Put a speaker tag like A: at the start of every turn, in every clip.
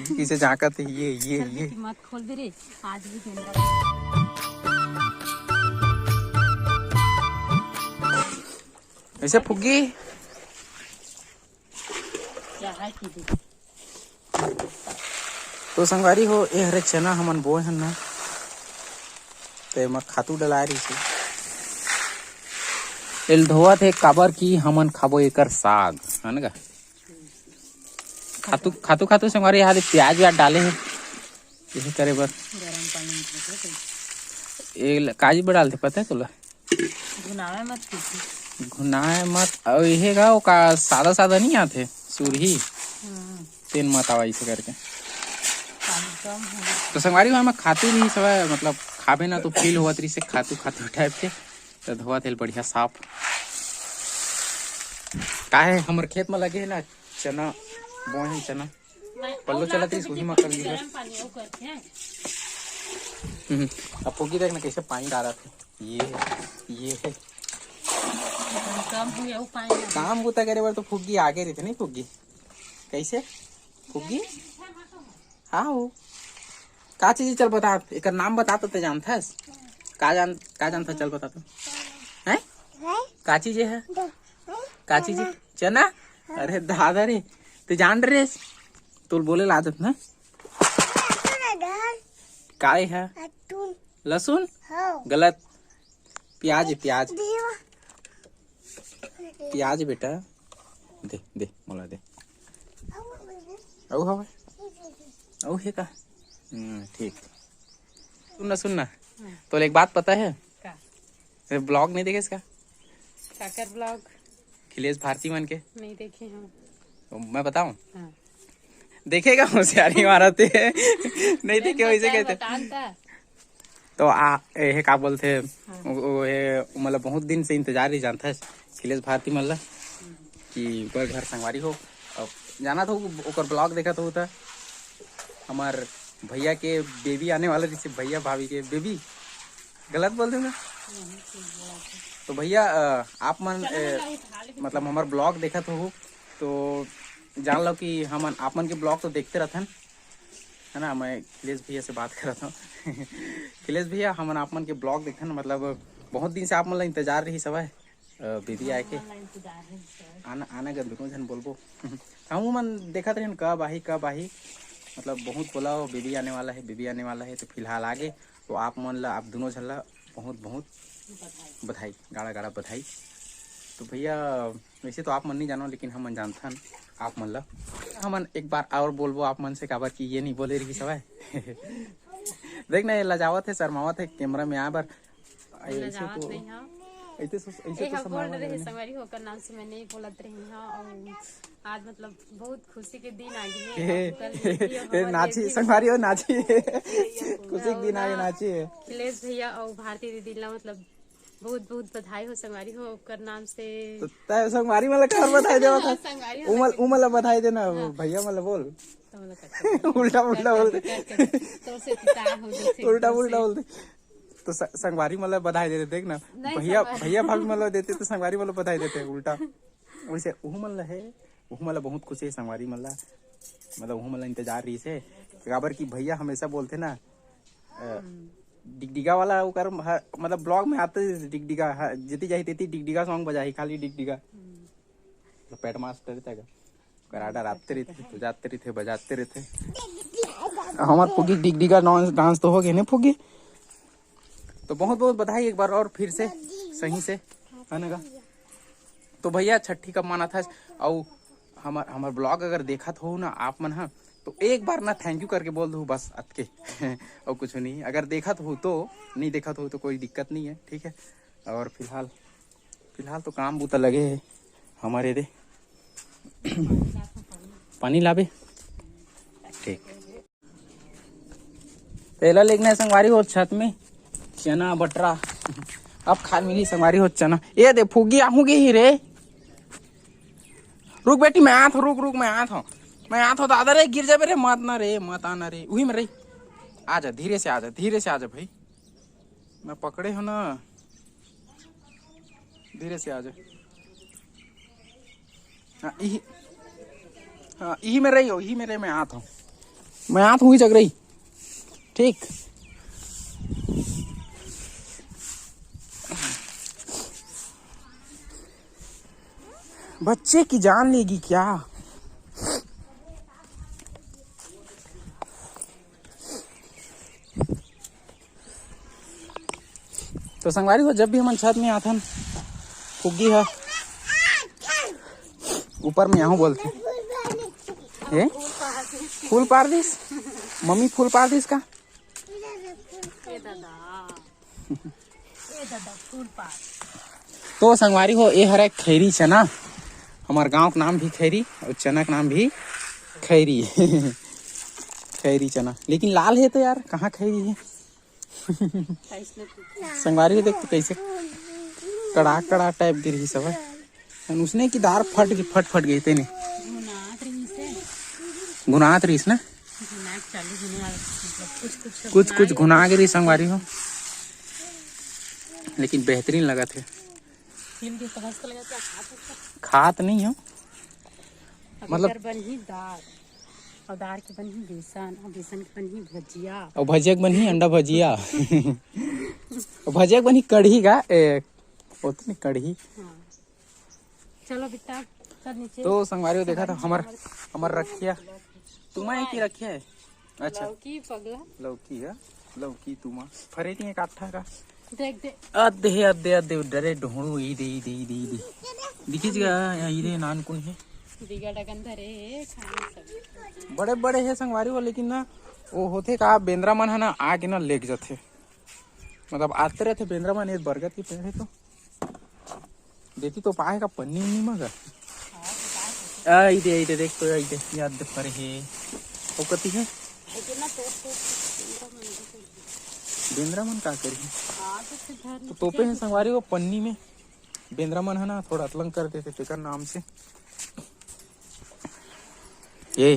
A: किसे झांकत है ये
B: मत खोल दे रे आज भी
A: ऐसे फुग्गी तो संगवारी हो ए हरे चना हमन बोए हन ना ते म खातू डला रही से एल धोवत है काबर की हमन खाबो एकर साग है ना खातू खातू खातू संगवारी हाले प्याज व्याज डाले है यही करे बर
B: गरम पानी
A: ए काजी बड़ा डालते पता है तुला
B: घुनावे मत कीजिए
A: घुनाए मत और यही का वो का सादा सादा नहीं आते सुरही तेन मत आवा इसे करके तो संगवारी में खातू नहीं सब मतलब खाबे ना तो फील हुआ तरी से खातू खातू टाइप के तो धोआ तेल बढ़िया साफ का है हमारे खेत में लगे है ना चना बोए हैं चना पल्लो चला तरी सूही में कर लिया अब फुगी देख ना कैसे पानी डाला थे ये है काम बुता करे बार तो फुग्गी आगे रहते नहीं फुग्गी कैसे फुग्गी हाँ हो का चीज चल बता एक नाम बता तो जानता है का जानता चल बता तो हैं का चीज है का चीज चना अरे दादा रे तू जान रहे तू बोले लादत ना काय है लहसुन गलत प्याज प्याज प्याज बेटा दे दे मोला दे औ हवे औ है का ठीक सुनना तो एक बात पता है का ब्लॉग नहीं देखे इसका
B: काकर ब्लॉग
A: खिलेश भारती मन के
B: नहीं देखे हम
A: तो मैं बताऊं
B: हाँ।
A: देखेगा होशियारी मारते नहीं देखे वैसे कहते तो ये का बोलते मतलब बहुत दिन से इंतजार ही जानता है खिलेश भारती मतलब कि ओकर घर संगवारी हो अब जाना तो ओकर ब्लॉग देखा तो होता हमार भैया के बेबी आने वाला जैसे भैया भाभी के बेबी गलत बोल दूंगा तो भैया आप मन मतलब हमार ब्लॉग देखा तो जान लो कि हम आप मन के ब्लॉग तो देखते रहते हैं है ना। मैं खिलेश भैया से बात कर रहा था खिलेश भैया हम आप मन के ब्लॉग देखते हैं मतलब बहुत दिन से आप मतलब इंतजार रही सब है बेबी आए के आना गए दोनों जन बोलबो हम मन देखा थे कब आई मतलब बहुत बोला बेबी आने वाला है तो फिलहाल आगे तो आप मन ला आप दोनों झन ला बहुत बधाई गाड़ा बधाई। तो भैया वैसे तो आप मन नहीं जानो लेकिन हम मन जानता हन आप मन ला हमन एक बार और बोलबो आप मन से काबर कि ये नहीं बोले रही सब देख ना लजावत है शर्मावत है कैमरा में आ बार ऐसे तो
B: बोल रहे संगवारी होकर नाम से मैं नहीं बोलत रही हां और आज मतलब बहुत खुशी के दिन आ गए
A: नाची संगवारी हो नाची खुशी के दिन आ गए नाची
B: खिलेश भैया और भारती दीदी ला मतलब बहुत बधाई हो संगवारी हो कर नाम से
A: तो संगवारी मतलब कर बधाई देवा था उमल बधाई देना भैया मतलब बोल उल्टा बोल दे तो संगवारी मतलब बधाई देते देख ना भैया भाभी मतलब देते तो संगवारी मतलब बधाई देते उल्टा वैसे उह मतलब बहुत खुशी है संगवारी मतलब इंतजार रही से काबर की भैया हमेशा बोलते ना डिगडिगा वाला कर मतलब ब्लॉग में आते डिगडिगा जितनी जाही तेती डिगडिगा सॉन्ग बजाही खाली डिगडिगा तो पैट मास्टर रहता है कराडा राते रहते तो जाते रहते बजाते रहते हमारे फुगी डिगडिगा डांस तो हो गए ना फुगी तो बहुत बधाई एक बार और फिर से सही से है ना। तो भैया छठी कब माना था और हमार ब्लॉग अगर देखा हो ना आप मन हाँ तो एक बार ना थैंक यू करके बोल दो बस अतके और कुछ नहीं अगर देखा हो तो नहीं देखा हो तो कोई दिक्कत नहीं है ठीक है। और फिलहाल तो काम बूता लगे है हमारे दे पानी लाबे ठीक तेला लेगने संगवारी हो छत में चना बटरा अब खाल मिली संगवारी हो चना ये दे फुगी आहूंगी ही रे रुक बेटी मैं आत रुक मैं आत हो दादा रे गिर जाबे रे मत आना रे वही में रही आजा धीरे से आजा भाई मैं पकड़े हो ना धीरे से आजा हाँ यही में रही हो यही में रही मैं आत हूँ मैं आत हुई जग रही ठीक। बच्चे की जान लेगी क्या। तो संगवारी को जब भी हम छत में आथन फुग्गी है ऊपर में यहाँ बोलते ए फूल पार दिस मम्मी फूल पार दिस का तो संगवारी हो ये हर एक खैरी चना। हमारे गांव का नाम भी खैरी और चना का नाम भी खैरी खैरी चना। लेकिन लाल है तो यार कहाँ खैरी है। संगवारी देख तो कैसे कड़ा कड़ा टाइप गिर रही सब है। उसने की दार फट गई तेने गुनात रही ना कुछ गुना गिरी संगवारी हो। लेकिन बेहतरीन लगा थे। खात नहीं हो मतलब
B: बनी दाल और दाल के बनी बेसन और बेसन के बनी भजिया
A: और भजिया के बनी अंडा भजिया और भजिया के बनी कढ़ी का होती नहीं कढ़ी।
B: हाँ। चलो बेटा चल नीचे।
A: तो संगवारी को देखा था हमार रखिया तुम्हारे की रखिया है। अच्छा
B: लौकी पगला
A: लौकी है लौकी तुमा फरेती है काठा का
B: देख दे
A: अद्धे डरे ढोणू ई दे दिखीजगा ई दे नान कुन है
B: दिगा डगन धरे खाने सब
A: बड़े बड़े है संगवारी हो। लेकिन ना वो होते का बेंद्रा मन है ना आगे ना लेक जाते मतलब आते रहते बेंद्रा मन। एक बरगद की पेड़ है तो देती तो पाएगा पन्नी नहीं मगर आई दे देख तो आई दे याद पर है वो कती है बेंद्रा मन का करी तो तोपे हैं संगवारी को पन्नी में। बेंद्रा मन है ना थोड़ा अतलंग कर देते टेकर नाम से ये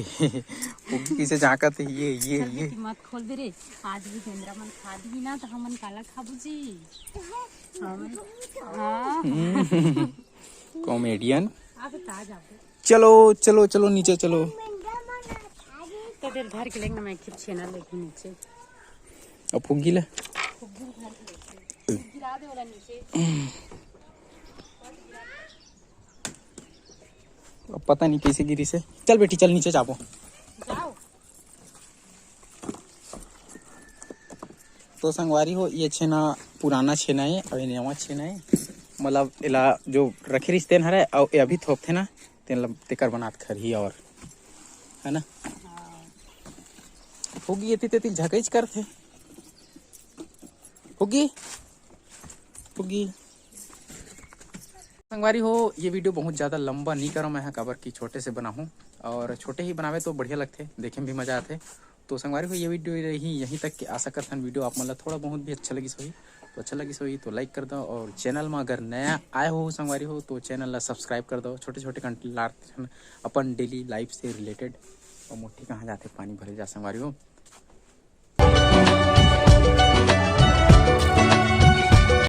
A: किसे झाँका थे ये
B: मत खोल दे रे। आज भी बेंद्रा मन खा दी ना तो हमन काला खाबू जी। हाँ
A: कॉमेडियन।
B: आप ताज आप
A: चलो नीचे चलो।
B: तो देर घर के लेकिन मैं खिप छेना लेके नीचे
A: अब फुग्गी ले
B: गिरा दे वाला नीचे।
A: अब पता नहीं कैसे गिरी से। चल बेटी चल नीचे जाओ
B: जाओ।
A: तो संगवारी हो ये छेना पुराना छेना है और ये नवा छेना है। मतलब इला जो रखे रिश्ते हरे और ये अभी थोप थे ना तेकर बनात खरही और है ना होगी ये तेती झकैच करते होगी संगवारी हो। ये वीडियो बहुत ज़्यादा लंबा नहीं करो मैं काबर की छोटे से बना हूँ और छोटे ही बनावे तो बढ़िया लगते देखे में भी मज़ा आते। तो संगवारी हो ये वीडियो रही यहीं तक कि आशा करता हूँ वीडियो आप मतलब थोड़ा बहुत भी अच्छा लगी सोई तो अच्छा लगी सोई तो लाइक कर दो और चैनल में अगर नया आए हो संगवारी हो तो चैनल ला सब्सक्राइब कर दो। छोटे छोटे कंटेंट अपन डेली लाइफ से रिलेटेड और मोटी कहाँ जाते पानी भरे जा संगवारी हो।